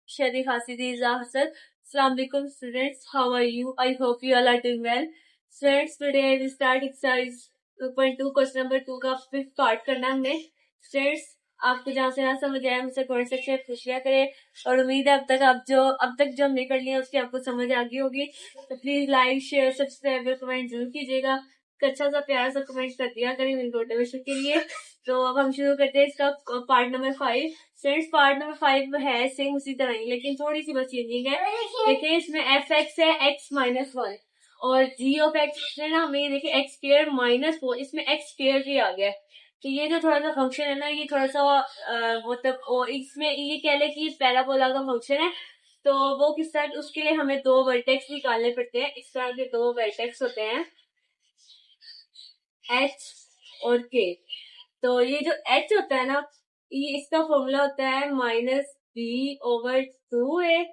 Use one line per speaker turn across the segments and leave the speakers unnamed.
Shadi Hasidi Zahsad. Assalamualaikum students, how are you? I hope you all are doing well. Students, today we start exercise 2.2 question number 2 का fifth part करना हमने. Students, आपको जहाँ से ना समझ आया मुझसे कमेंट सेक्शन में पूछ लिया करें और उम्मीद है अब तक जो हमने कर लिया उसकी आपको समझ आ गई होगी. तो प्लीज लाइक शेयर सब्सक्राइब और कमेंट जरूर कीजिएगा. अच्छा सा प्यारा सा कमेंट कर दिया करें मेरी मोटिवेशन के लिए. तो अब हम शुरू करते हैं इसका part number 5. Friends, part number 5 है सेम उसी तरह ही, लेकिन थोड़ी सी बस चेंजिंग है. देखिए इसमें एफ एक्स है एक्स माइनस 1 और जी ऑफ एक्स है ना, हमें देखिए एक्स स्क्वायर माइनस 4, इसमें एक्स स्क्वायर भी आ गया. तो ये जो थोड़ा सा फंक्शन है ना, ये थोड़ा सा मतलब इसमें ये कह ले कि पैराबोला का फंक्शन है. तो वो किस तरह, उसके लिए हमें दो वर्टेक्स निकालने पड़ते हैं. इस तरह के दो वर्टेक्स होते हैं एच और के. तो ये जो एच होता है ना, ये इसका फॉर्मूला होता है -b/2a.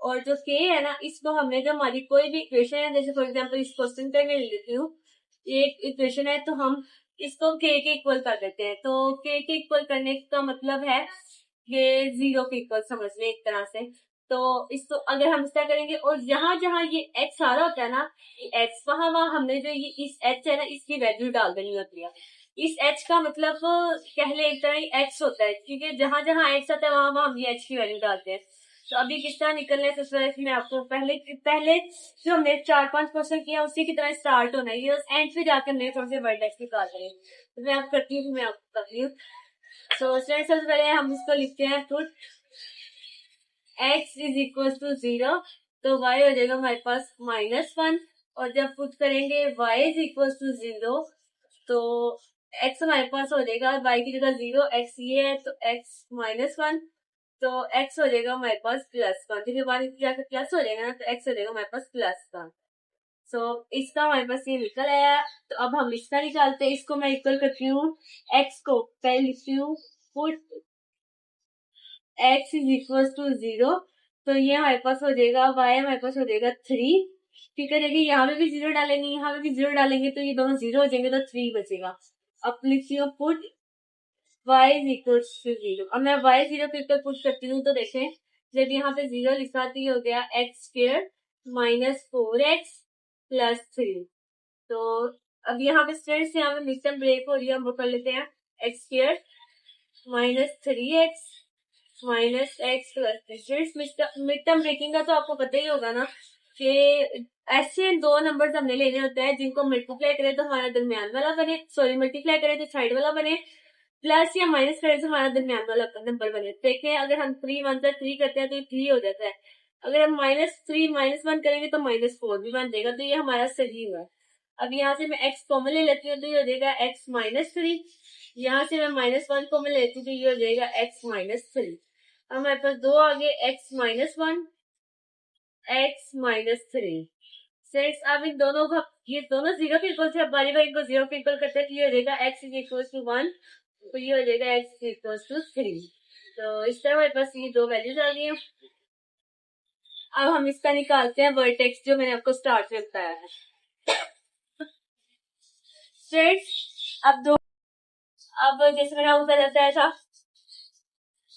और जो के है ना, इसको हमने जो हमारी कोई भी इक्वेशन है, जैसे फॉर एग्जांपल इस क्वेश्चन पे मैं ले लेती हूँ, ये एक इक्वेशन है तो हम इसको के इक्वल कर देते हैं. तो के इक्वल करने का मतलब है ये 0 के इक्वल समझ लें एक तरह से. तो इसको अगर हम इस तरह करेंगे और जहां जहां ये एक्स आ रहा होता है ना, एक्स, वहां हमने जो ये इस एच है ना, इसकी वैल्यू डाल देनी होती है. इस एच का मतलब कह ले एक तरह ही एक्स होता है, क्योंकि जहां जहां एक्स आता है वहां हम ये एच की वैल्यू डालते हैं. तो अभी किस तरह निकलने से इसमें आपको पहले जो हमने 4-5 क्वेश्चन किया उसी की तरह स्टार्ट होना है. ये एंड पे जाकर हमने थोड़े से वर्टेक्स निकाल रहे हैं. तो मैं आप करती हूँ, मैं आपको करती हूँ. तो सबसे पहले हम इसको लिखते हैं put x is equal to 0. तो y हो जाएगा हमारे पास -1. और जब पुट करेंगे y इज इक्वल टू 0 तो x हमारे पास हो जाएगा y की जगह 0, x ये है तो x -1. तो x हो जाएगा हमारे पास +1. देखिए y की जगह प्लस हो जाएगा ना, तो x हो जाएगा हमारे पास +1. सो इसका हमारे पास ये निकल आया. तो अब हम इसका निकालते हैं. इसको मैं इक्वल करती हूँ x को, पहले लिखती हूँ put x is equal to 0. तो ये हमारे पास हो जाएगा y हमारे पास हो जाएगा 3. ठीक है, देखिए यहाँ पे भी 0 डालेंगे, यहाँ पे भी 0 डालेंगे, तो ये दोनों 0 हो जाएंगे तो 3 बचेगा. अब लिखती हूँ put y is equal to 0. अब मैं y 0 पे इक्वल पुट करती हूँ. तो देखें जब यहाँ पे 0 लिखा तो ये हो गया x स्क्वायर -4x + 3. तो अब यहाँ पे स्टूडेंट्स यहाँ पे मिड टर्म ब्रेक हो रही है, हम वो कर लेते हैं x square -3x -x + mid term breaking का तो आपको पता ही होगा ना कि ऐसे दो नंबर हमने लेने होते हैं जिनको मल्टीप्लाई करें तो हमारा दरमियान वाला बने, सॉरी मल्टीप्लाई करें तो साइड वाला बने, प्लस या माइनस करें तो हमारा दरमियान वाला नंबर बने. देखिए अगर हम 3 1 3 करते हैं तो 3 हो जाता है. अगर हम -3 -1 करेंगे तो -4 भी बन जाएगा. तो ये हमारा सही हुआ. अब यहाँ से मैं x कॉमन ले लेती हूँ तो ये हो जाएगा x -3. यहाँ से मैं -1 कॉमन लेती हूँ तो ये हो जाएगा x -3. अब हमारे पास दो आगे x -1 x -3. सेट्स अब इन दोनों को, ये दोनों 0 के इक्वल से बारी बारी इनको 0 के इक्वल करते हैं तो ये हो जाएगा x इज इक्वल टू 1. तो ये हो जाएगा x इज इक्वल टू 3. तो इस तरह हमारे पास ये दो वैल्यूज आ गई हैं. अब हम इसका निकालते हैं वर्टेक्स जो मैंने आपको स्टार्ट में बताया है. अब जैसे मैंने आपको पहले बताया था,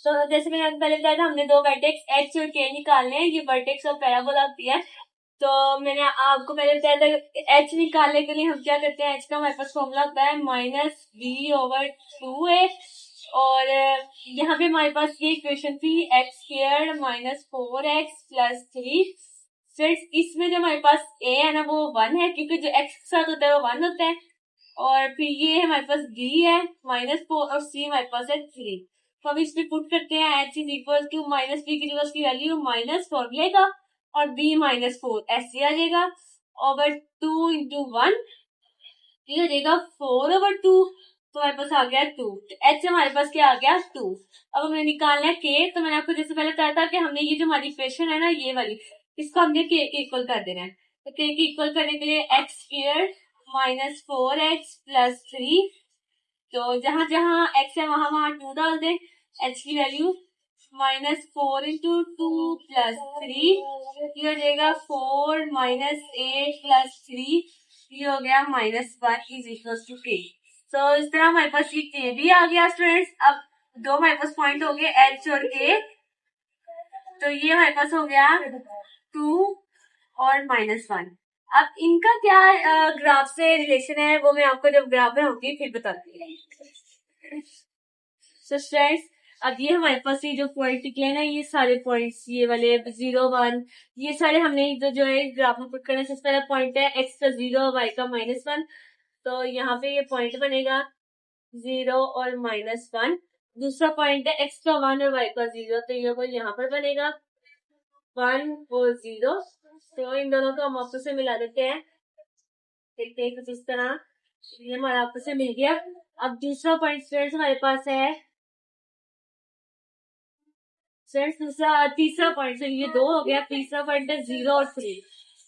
तो जैसे मैंने आपको पहले बताया था हमने दो वर्टेक्स h और k निकालने हैं. ये वर्टेक्स और पैराबोला होती है. तो मैंने आपको पहले बताया था h निकालने के लिए हम क्या करते हैं, h का हमारे पास फॉर्मूला होता है -b/2a. और यहाँ पे हमारे पास ये इक्वेशन थी x स्क्वायर -4x + 3. फिर इसमें जो हमारे पास a है ना वो 1 है, क्योंकि जो x के साथ होता है वो 1 होता है. और फिर ये हमारे पास b है -4 और c हमारे पास है 3. तो हम इसमें पुट करते हैं h is equal to -b की जगह उसकी वैल्यू -4 मिलेगा और b -4 ऐसे आ जाएगा ओवर 2 into 1. ये हो जाएगा 4/2. तो हमारे पास आ गया 2. तो h हमारे पास क्या आ गया 2. अब हमें निकालना है k. तो मैंने आपको जैसे पहले बताया था कि हमने ये जो हमारी इक्वेशन है ना ये वाली, इसको हमने k के इक्वल कर देना है. तो k के इक्वल करने के लिए x स्क्वायर -4x + 3. तो जहां जहां x है वहां वहां 2 डाल दें. h की वैल्यू -4 into 2 + 3. ये हो जाएगा 4 -8 + 3. ये हो गया -1 इज इक्वल टू k. तो इस तरह हमारे पास ये k भी आ गया स्टूडेंट्स. अब दो हमारे पास पॉइंट हो गए h और k. तो ये हमारे पास हो गया 2 और -1। अब इनका क्या ग्राफ से रिलेशन है वो मैं आपको जब ग्राफ बनाऊंगी फिर बताती हूँ। सो फ्रेंड्स, अब ये हमारे पास ये जो पॉइंट निकले ना, ये सारे पॉइंट्स ये वाले 0 1 ये सारे हमने इधर जो है ग्राफ में पुट करना है। सबसे पहला पॉइंट है x का 0 y का -1, तो यहाँ पे ये पॉइंट बनेगा 0 और -1। दूसरा पॉइंट है x का 1 और y का 0, तो ये कोई यहाँ पर बनेगा 1 और 0। तो इन दोनों को हम आपस में मिला देते हैं, देखते हैं कुछ इस तरह। ये हमारा आपस में मिल गया। अब दूसरा पॉइंट फ्रेंड्स हमारे पास है फ्रेंड्स तीसरा पॉइंट, से ये 2 हो गया। तीसरा पॉइंट है 0 और 3,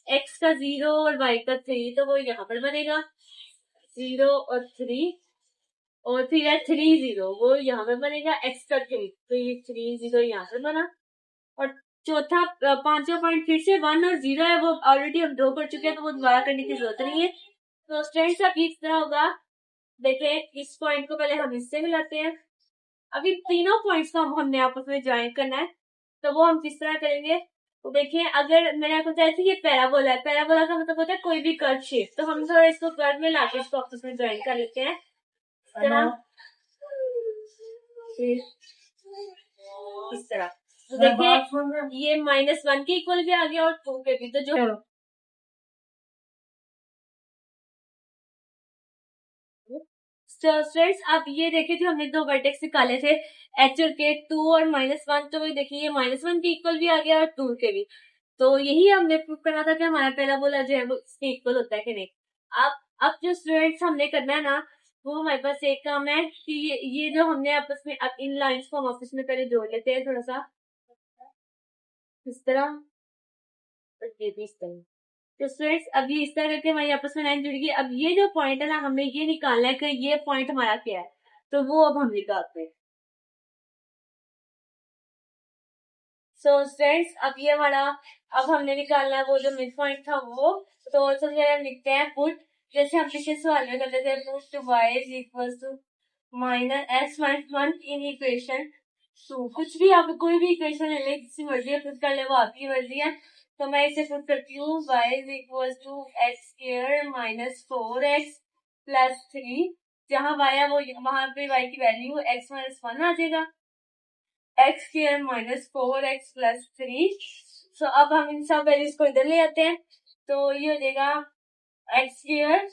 x का 0 और y का 3, तो वो यहाँ पर बनेगा 0 और 3। और फिर है 3 0, वो यहाँ पे बनेगा x का 3, तो ये 3 0 यहाँ पे बना। और चौथा पांचवा पॉइंट फिर से 1 और 0 है, वो ऑलरेडी हम ड्रॉ कर चुके हैं, तो वो दोबारा करने की जरूरत नहीं है। तो स्टूडेंट्स अब इस तरह होगा, देखिए इस पॉइंट को पहले हम इससे मिलाते हैं। अभी तीनों पॉइंट्स को हमने आपस में ज्वाइन करना है, तो वो हम किस तरह करेंगे। तो देखिए, अगर मैंने आपको बताया था ये पैराबोला है, पैराबोला का मतलब होता है कोई भी कर्व शेप, तो हम थोड़ा इसको कर्व में लाके इसको आपस में ज्वाइन कर लेते हैं। इस तरह तो देखिए ये -1 के इक्वल भी आ गया और 2 के भी, तो जो फ्रेंड्स अब ये देखिए जो हमने 2 वर्टेक्स निकाले थे एच और के, 2 और -1, तो वही देखिए ये -1 के इक्वल भी आ गया और 2 के भी। तो यही हमने प्रूव करना था कि हमारा पैराबोला जो है वो इसके इक्वल होता है कि नहीं। अब जो स्टूडेंट्स हमने करना है ना, वो हमारे पास एक काम है कि ये जो हमने आपस में अब इन लाइंस को हम आपस में पहले जोड़ लेते हैं थोड़ा सा इस तरह, और ये भी इस तरह। तो स्टूडेंट्स अब ये इस तरह करके हमारी आपस में लाइन जुड़ेगी। अब ये जो पॉइंट है ना, हमें ये निकालना है कि ये पॉइंट हमारा क्या है, तो वो अब हम निकालते हैं। सो स्टूडेंट्स अब ये हमारा अब हमने निकालना है वो जो मिड पॉइंट था वो। तो सबसे पहले लिखते हैं पुट, जैसे हम पिछले सवाल में करते थे, put y is equal to -x-1 in equation 2। कुछ भी आप कोई भी इक्वेशन ले लें, जिसकी मर्जी है पुट कर ले, वो आपकी मर्जी है। तो मैं इसे पुट करती हूँ y is equal to x² -4x plus 3। जहाँ y है वो वहां पे y की वैल्यू x -1 आ जाएगा, x² -4x प्लस 3। सो अब हम इन सब वैल्यूज को इधर ले आते हैं, तो ये हो जाएगा x²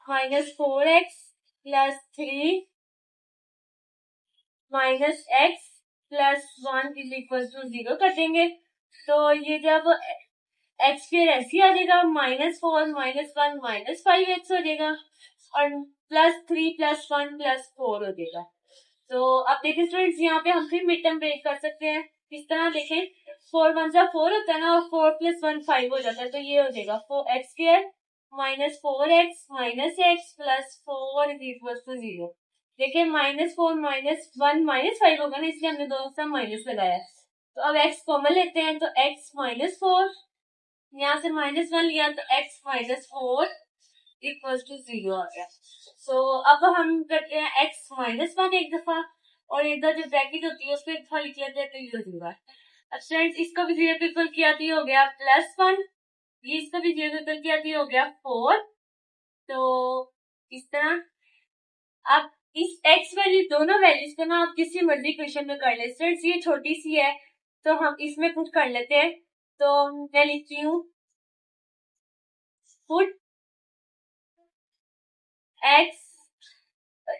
-4x plus 3 minus x plus 1 is equal to 0 कर देंगे। तो ये जब x² ऐसे आ जाएगा, -4 -1 -5x हो जाएगा, और प्लस 3 प्लस 1 प्लस 4 हो जाएगा। तो अब देखिए स्टूडेंट्स, यहाँ पे हम फिर मिड टर्म ब्रेक कर सकते हैं। किस तरह देखें, 4 1 जा 4 होता है ना, और 4 प्लस 1 5 हो जाता है, तो ये हो जाएगा x² -4x -x plus 4 is equal to 0। देखिए -4 -1 -5 होगा ना, इसलिए हमने दोनों साथ माइनस लगाया। तो अब x कॉमन लेते हैं, तो x -4, यहाँ से -1 लिया तो x -4 इक्वल टू 0 आ गया। सो अब हम करते हैं x -1 एक दफा, और इधर जो ब्रैकेट होती है उस पर एक दफा लिख लेते हैं, तो ये हो जाएगा। अब फ्रेंड्स इसका भी 0 पे इक्वल किया तो ये हो गया +1, ये इसका भी 0 पे इक्वल किया तो ये हो गया 4। तो इस तरह अब इस x वैल्यू दोनों वैल्यूज को ना आप किसी मर्जी इक्वेशन में कर ले। फ्रेंड्स ये छोटी सी है तो हम इसमें पुट कर लेते हैं, तो मैं लिखती हूँ put x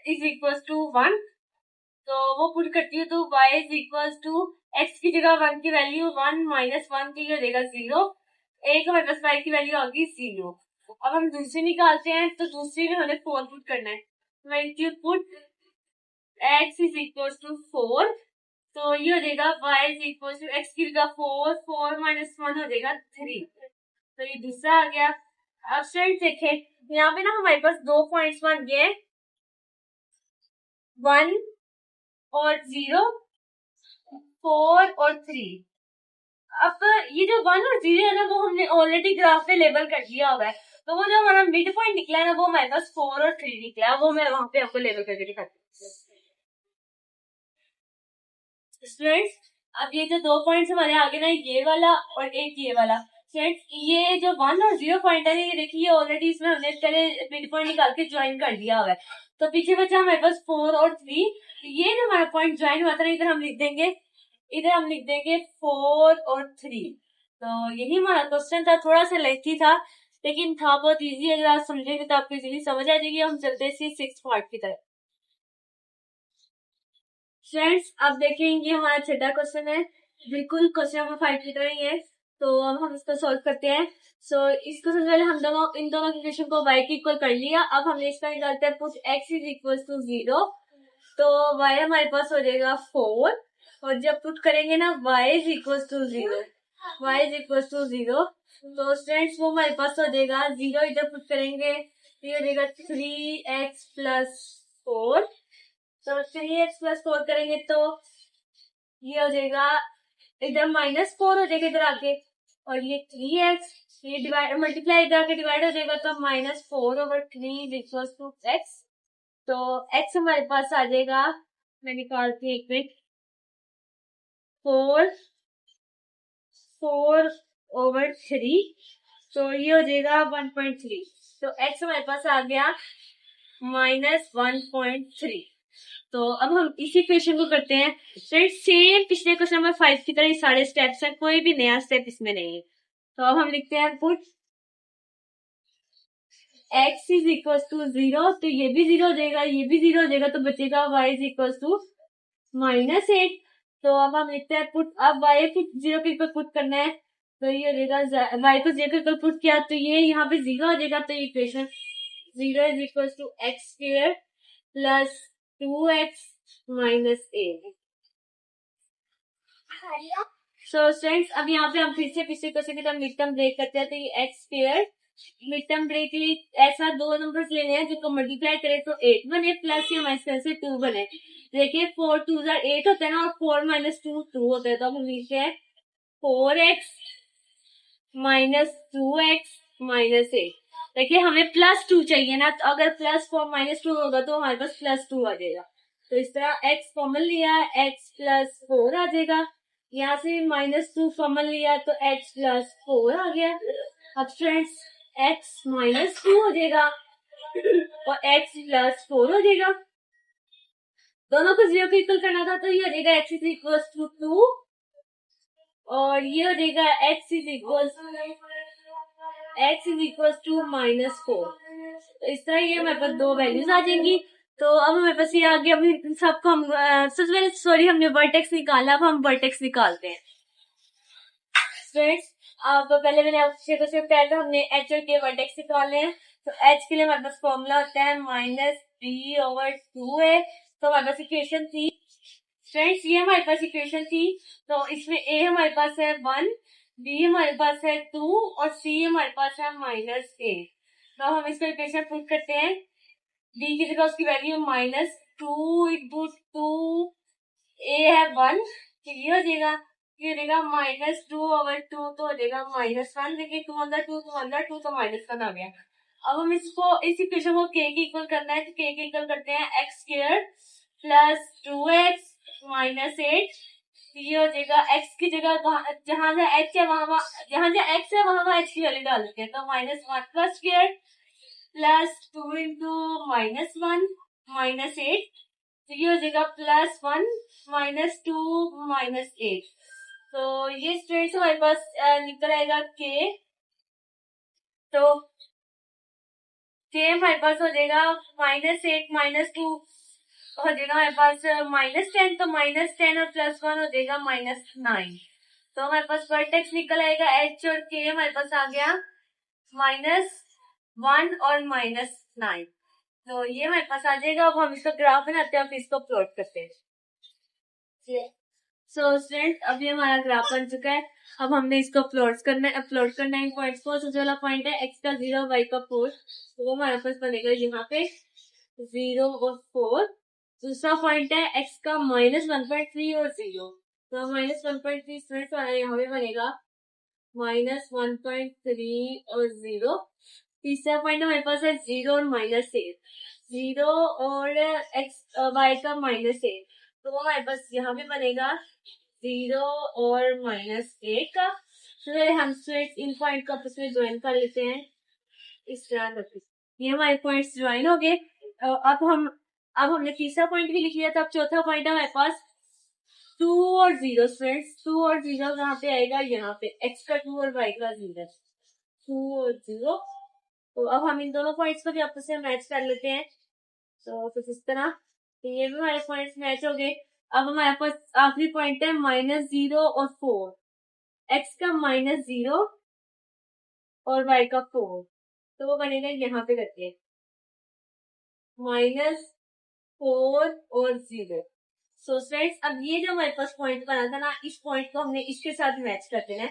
is equal to 1, तो वो पुट करती हूँ, तो y is equal to x की जगह 1 की वैल्यू 1 -1 की हो जाएगा 0, एक हमारे पास y की वैल्यू आ गई 0। अब हम दूसरी निकालते हैं, तो दूसरी में हमें 4 पुट करना है। मैं put x is equal to 4, तो ये हो जाएगा y is equal to x की जगह 4 4 -1 हो जाएगा 3, तो ये दूसरा आ गया। अब फ्रेंड्स देखें, यहाँ पे ना हमारे पास 2 पॉइंट्स बन गए, 1 और 0, 4 और 3। अब ये जो 1 और 0 है ना, वो हमने ऑलरेडी ग्राफ पे लेबल कर दिया हुआ है, तो वो जो हमारा मिड पॉइंट निकला है ना, वो हमारे पास 4 और 3 निकला है, वो मैं वहां पे आपको लेबल करके दिखाती हूँ। स्टूडेंट्स अब ये जो 2 पॉइंट्स हमारे आगे ना, ये वाला और एक ये वाला फ्रेंड्स, ये जो 1 और 0 पॉइंट है, ये देखिए ऑलरेडी इसमें हमने पहले मिड पॉइंट निकाल के ज्वाइन कर दिया हुआ है। तो पीछे बचा हमारे पास 4 और 3। ये जो हमारा पॉइंट ज्वाइन हुआ था, इधर हम लिख देंगे 4 और 3। तो यही हमारा क्वेश्चन था, थोड़ा सा लेंथी था लेकिन था बहुत इजी। अगर आप समझेंगे तो आपको इजीली समझ आ जाएगी। हम चलते हैं 6th पार्ट की तरफ। फ्रेंड्स अब देखेंगे हमारा छठा क्वेश्चन है, बिल्कुल क्वेश्चन नंबर 5 की तरह ही है। तो अब हम इसको सॉल्व करते हैं। इसको सबसे पहले हम इन दोनों इक्वेशन को y के इक्वल कर लिया। अब हमने इसका निकालते हैं put x is equal to 0। तो y हमारे पास हो जाएगा 4, और जब पुट करेंगे ना y इज इक्वल टू 0, तो स्टूडेंट्स वो हमारे पास हो जाएगा 0, इधर पुट करेंगे तो ये हो जाएगा 3x प्लस 4। तो 3x+4 करेंगे तो ये हो जाएगा, इधर -4 हो जाएगा इधर आके, और ये 3x, ये डिवाइड मल्टीप्लाई इधर आके डिवाइड हो जाएगा, तो -4/3 इक्वल्स टू x। तो x हमारे पास आ जाएगा, मैं निकालती हूँ एक मिनट, 4/3। तो ये हो जाएगा 1.3। तो x हमारे पास आ गया -1.3। तो अब हम इसी क्वेश्चन को करते हैं। सेम पिछले क्वेश्चन नंबर 5 की तरह सारे स्टेप्स हैं, कोई भी नया स्टेप इसमें नहीं है। तो अब हम लिखते हैं put x is equal to 0, तो ये भी 0 हो जाएगा, ये भी 0 हो जाएगा, तो बचेगा y इज इक्वल टू -8। तो अब हम लिखते हैं पुट, अब y को 0 के इक्वल पुट करना है, तो ये हो जाएगा y को 0 के इक्वल पुट किया तो ये यहाँ पे 0 हो जाएगा। तो equation 0 is equal to x square plus 2x minus 8। So students अब यहाँ पे हम फिर से पिछले क्वेश्चन की तरह मिड टर्म ब्रेक करते हैं। तो ये x square mid term break के लिए ऐसा दो नंबर्स लेने हैं जिसको मल्टीप्लाई करें तो 8 बने, प्लस या माइनस से 2 बने। देखिए 4 2 8 होता है ना, और 4 - 2 2 होता है। तो हम लिखते हैं 4x माइनस 2x माइनस 8। देखिए हमें +2 चाहिए ना, तो अगर +4 -2 होगा तो हमारे पास +2 आ जाएगा। तो इस तरह x कॉमन लिया, x +4 आ जाएगा। यहाँ से -2 कॉमन लिया तो x +4 आ गया। अब फ्रेंड्स x -2 हो जाएगा और x +4 हो जाएगा। दोनों को 0 के इक्वल करना था, तो ये हो जाएगा x इज इक्वल टू 2, और ये हो जाएगा x इज इक्वल टू -4। तो इस तरह ये हमारे पास दो वैल्यूज आ जाएंगी। तो अब हमारे पास ये आ गया। अभी सबको हम सबसे पहले सॉरी हमने वर्टेक्स निकाला, अब हम वर्टेक्स निकालते हैं। फ्रेंड्स अब पहले मैंने आपसे पहले हमने h और k वर्टेक्स निकालने हैं। तो h के लिए हमारे पास फॉर्मूला होता है -b/2 है। तो हमारे पास इक्वेशन थी फ्रेंड्स, ये हमारे पास इक्वेशन थी। तो इसमें a हमारे पास है 1, b हमारे पास है 2 और c हमारे पास है -8। तो हम इसको इक्वेशन पुट करते हैं। b की जगह उसकी वैल्यू -2 इंटू 2, a है 1, तो ये हो जाएगा -2/2, तो हो जाएगा -1। देखिए 2/2 2/2 तो -1 आ गया। अब हम इसको इस इक्वेशन को k के इक्वल करना है, तो k के इक्वल करते हैं x square plus 2x minus 8। ये हो जाएगा x की जगह जहां जहां h है वहां जहां जहां x है वहां h की वैल्यू डाल देते हैं। तो -1 का स्क्वायर प्लस 2 इंटू -1 माइनस 8, तो ये हो जाएगा +1 -2 -8। तो ये स्ट्रेट हमारे पास निकल आएगा k। तो k हमारे पास हो जाएगा -8 -2 हो जाएगा हमारे पास -10। तो -10 और +1 हो जाएगा -9। तो हमारे पास वर्टेक्स निकल आएगा h और k हमारे पास आ गया -1 और -9। तो ये हमारे पास आ जाएगा। अब हम इसका ग्राफ बनाते हैं, फिर इसको प्लॉट करते हैं। सो स्टूडेंट अभी हमारा ग्राफ बन चुका है। अब हमने इसको प्लॉट करना है पॉइंट्स को। सबसे पहला पॉइंट है x का 0 y का 4, तो वो हमारे पास बनेगा यहाँ पे 0 और 4। दूसरा पॉइंट है x का -1.3 और 0, तो -1.3 स्टूडेंट्स हमारा यहाँ पे बनेगा -1.3 और 0। तीसरा पॉइंट हमारे पास है 0 और -8, 0 और x y का -8, तो वो हमारे पास यहाँ पे बनेगा 0 और -8 का। फिर हम स्ट्रेट इन पॉइंट को आपस में ज्वाइन कर लेते हैं इस तरह रखते। ये हमारे पॉइंट्स ज्वाइन हो गए। अब हमने तीसरा पॉइंट भी लिख लिया था। अब चौथा पॉइंट है हमारे पास 2 और 0 फ्रेंड्स। 2 और 0 कहाँ पे आएगा, यहाँ पे x का 2 और y का 0, 2 और 0। तो अब हम इन दोनों पॉइंट्स को भी आपस में मैच कर लेते हैं। तो कुछ इस तरह, तो ये भी हमारे पॉइंट्स मैच हो गए। अब हमारे पास आखिरी पॉइंट है -0 और 4, x का -0 और y का 4। तो वो बनेगा यहाँ पे करके -4 और 0। सो फ्रेंड्स, अब ये जो हमारे पास पॉइंट बना था ना, इस पॉइंट को हमने इसके साथ मैच कर देना है।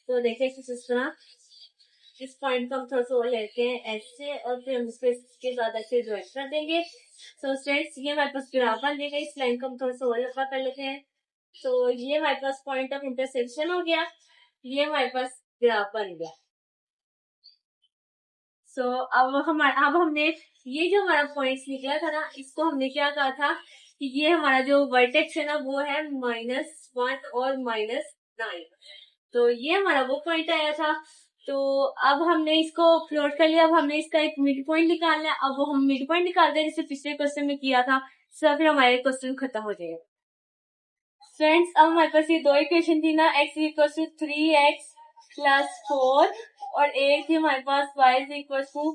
तो देखिए कुछ इस तरह, इस पॉइंट को हम थोड़ा सा और लेते हैं ऐसे, और फिर हम इसके साथ ऐसे ज्वाइन कर देंगे। सो फ्रेंड्स, ये हमारे पास ग्राफ बन जाएगा। इस लाइन को हम थोड़ा सा और लंबा कर लेते हैं। तो ये हमारे पास पॉइंट ऑफ इंटरसेक्शन हो गया, ये हमारे पास ग्राफ बन गया। सो अब हमने ये जो हमारा पॉइंट्स निकला था ना, इसको हमने क्या कहा था कि ये हमारा जो वर्टेक्स है ना, वो है -1 और -9। तो ये हमारा वो पॉइंट आया था। तो अब हमने इसको प्लॉट कर लिया। अब हमने इसका एक मिड पॉइंट निकालना है। अब वो हम मिड पॉइंट निकालते हैं, जैसे पिछले क्वेश्चन में किया था। सो फिर हमारे क्वेश्चन खत्म हो जाएगा। फ्रेंड्स, अब हमारे पास ये दो इक्वेशन थी ना, x equal to 3x plus 4, और एक थी हमारे पास y equal to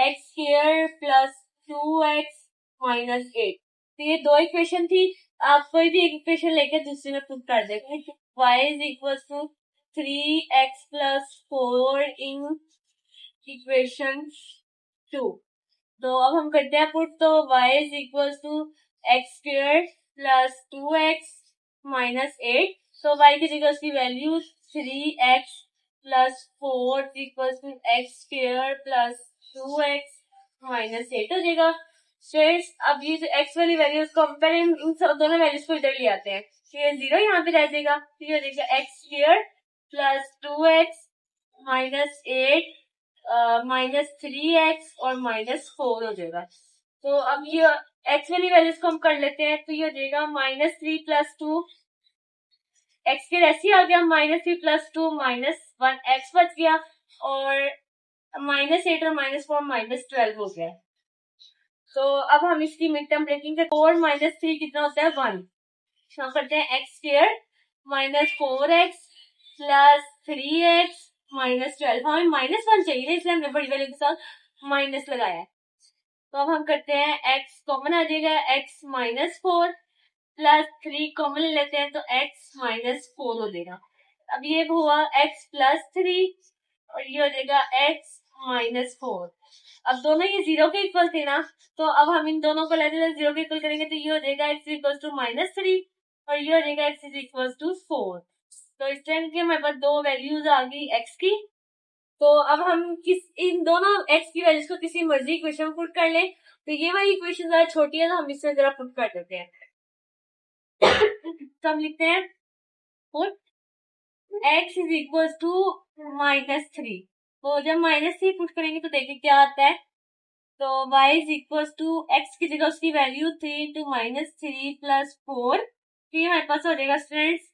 x square plus 2x minus 8। तो ये दो इक्वेशन थी। आप कोई भी एक इक्वेशन लेकर दूसरे में पुट कर देंगे। y equal to 3x plus 4 in equation 2। तो अब हम करते हैं पुट। तो y equal to x square plus 2x minus 8। तो y की जगह उसकी value 3x plus 4 equal to x square plus 2x minus 8 हो जाएगा। फ्रेंड्स, अब ये जो x वाली वैल्यू, उसको हम पहले इन दोनों वैल्यूज को इधर ले आते हैं। तो ये 0 यहाँ पे रह जाएगा। तो ये हो जाएगा x square plus 2x minus 8 minus 3x और -4 हो जाएगा। तो अब ये x वाली वैल्यूज को हम कर लेते हैं। तो ये हो जाएगा -3 प्लस 2 x के ऐसे ही आ गया, -3 प्लस 2 -1 x बच गया, और -8 और -4 -12 हो गया। तो अब हम इसकी मिड टर्म ब्रेकिंग से 4 -3 कितना होता है 1। हम करते हैं x square -4x plus 3x -12। हमें -1 चाहिए, इसलिए हमने बड़ी वैल्यू के साथ माइनस लगाया है। तो अब हम करते हैं x कॉमन आ जाएगा, x -4 प्लस 3 कॉमन लेते हैं, तो x -4 हो जाएगा। अब ये हुआ x प्लस 3 और ये हो जाएगा x -4। अब दोनों ये 0 के इक्वल थे ना, तो अब हम इन दोनों को लेते हैं 0 के इक्वल करेंगे। तो ये हो जाएगा x इक्वल टू -3 और ये हो जाएगा x इक्वल टू 4। तो इस टाइम की हमारे पास दो वैल्यूज आ गई x की। तो अब हम इन दोनों x की वैल्यूज को किसी मर्जी इक्वेशन में पुट कर लें। तो ये वाली इक्वेशन जरा छोटी है, तो हम इसमें जरा पुट कर देते हैं। तो हम लिखते हैं put x is equal to -3। तो जब -3 पुट करेंगे तो देखिए क्या आता है। तो y is equal to x की जगह उसकी वैल्यू 3 × -3 प्लस 4। तो ये हमारे पास हो जाएगा फ्रेंड्स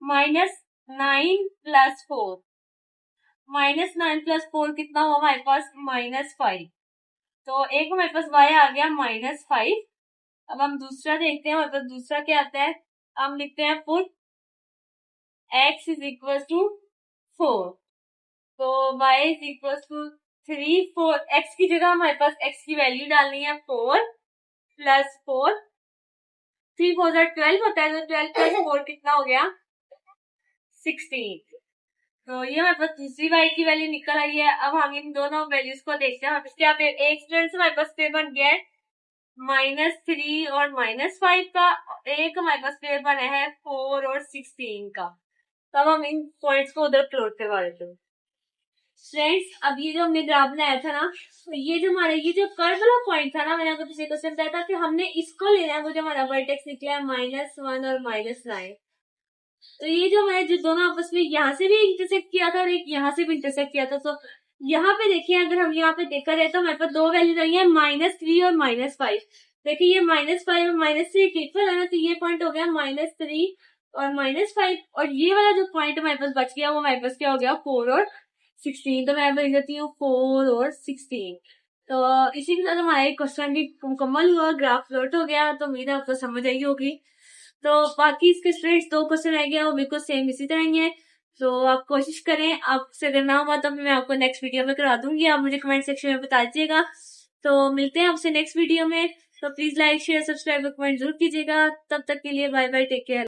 -9 प्लस 4। -9 प्लस 4 कितना हुआ हमारे पास -5। तो एक हमारे पास y आ गया -5। अब हम दूसरा देखते हैं, हमारे पास दूसरा क्या आता है। हम लिखते हैं put x is equal to 4। तो y is equal to 3 4। x की जगह हमारे पास x की वैल्यू डालनी है 4 प्लस 4। 3 4 12 होता है, तो 12 प्लस 4 कितना हो गया 16। तो ये हमारे पास दूसरी y की वैल्यू निकल आई है। अब हम इन दोनों वैल्यूज को देखते हैं। इसके यहाँ पे एक स्टूडेंट हमारे पास पेयर बन गया है -3 और -5 का, एक हमारे पास पेयर बना है 4 और 16 का। तब हम इन पॉइंट्स को उधर प्लॉट करवा देते हैं। फ्रेंड्स, अब ये जो हमने ग्राफ बनाया था ना, तो ये जो हमारा ये जो कर्व वाला पॉइंट था ना, मैंने आपको पिछले क्वेश्चन बताया था कि हमने इसको लेना है, वो जो हमारा वर्टेक्स निकला है -1 और -9। तो ये जो हमारे जो दोनों आपस में यहाँ से भी इंटरसेक्ट किया था और एक यहाँ से भी इंटरसेक्ट किया था। तो यहाँ पे देखिए, अगर हम यहाँ पे देखा जाए तो हमारे पास दो वैल्यूज आई है -3 और -5। देखिए ये -5 और -3 इक्वल है ना, तो ये पॉइंट हो गया -3 और -5, और ये वाला जो पॉइंट हमारे पास बच गया वो हमारे पास क्या हो गया, 4 और 16। तो मैं लिख देती हूँ 4 और 16। तो इसी के साथ हमारा एक क्वेश्चन भी मुकम्मल हुआ, ग्राफ प्लॉट हो गया। तो उम्मीद है आपको समझ आई होगी। तो बाकी इसके स्टूडेंट्स 2 क्वेश्चन रह गया, वो बिल्कुल सेम इसी तरह ही है। तो आप कोशिश करें, आपसे अगर ना हुआ तो मैं आपको नेक्स्ट वीडियो में करा दूंगी, आप मुझे कमेंट सेक्शन में बता दीजिएगा। तो मिलते हैं आपसे नेक्स्ट वीडियो में। तो please like share subscribe comment जरूर कीजिएगा। तब तक के लिए बाय बाय, टेक केयर।